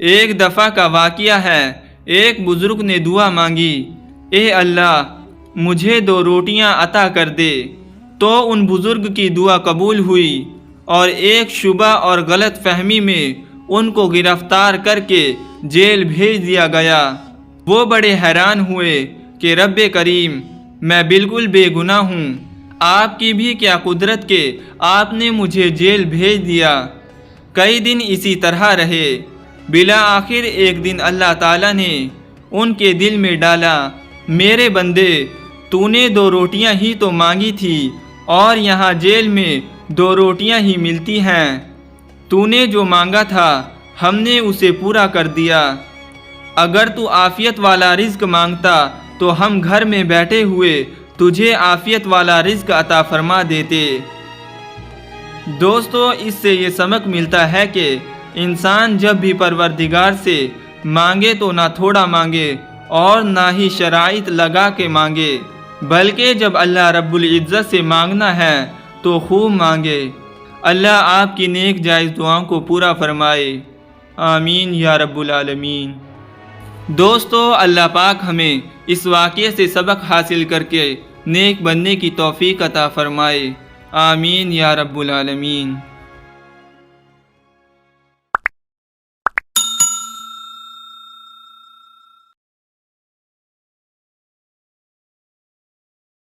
ایک دفعہ کا واقعہ ہے، ایک بزرگ نے دعا مانگی، اے اللہ مجھے 2 روٹیاں عطا کر دے، تو ان بزرگ کی دعا قبول ہوئی اور ایک شبہ اور غلط فہمی میں ان کو گرفتار کر کے جیل بھیج دیا گیا۔ وہ بڑے حیران ہوئے کہ رب کریم، میں بالکل بے گناہ ہوں، آپ کی بھی کیا قدرت کہ آپ نے مجھے جیل بھیج دیا۔ کئی دن اسی طرح رہے، بالآخر ایک دن اللہ تعالیٰ نے ان کے دل میں ڈالا، میرے بندے، تو نے 2 روٹیاں ہی تو مانگی تھی اور یہاں جیل میں 2 روٹیاں ہی ملتی ہیں۔ تو نے جو مانگا تھا ہم نے اسے پورا کر دیا۔ اگر تو عافیت والا رزق مانگتا تو ہم گھر میں بیٹھے ہوئے تجھے عافیت والا رزق عطا فرما دیتے۔ دوستو، اس سے یہ سبق ملتا ہے کہ انسان جب بھی پروردگار سے مانگے تو نہ تھوڑا مانگے اور نہ ہی شرائط لگا کے مانگے، بلکہ جب اللہ رب العزت سے مانگنا ہے تو خوب مانگے۔ اللہ آپ کی نیک جائز دعاؤں کو پورا فرمائے، آمین یا رب العالمین۔ دوستو، اللہ پاک ہمیں اس واقعے سے سبق حاصل کر کے نیک بننے کی توفیق عطا فرمائے، آمین یا رب العالمین۔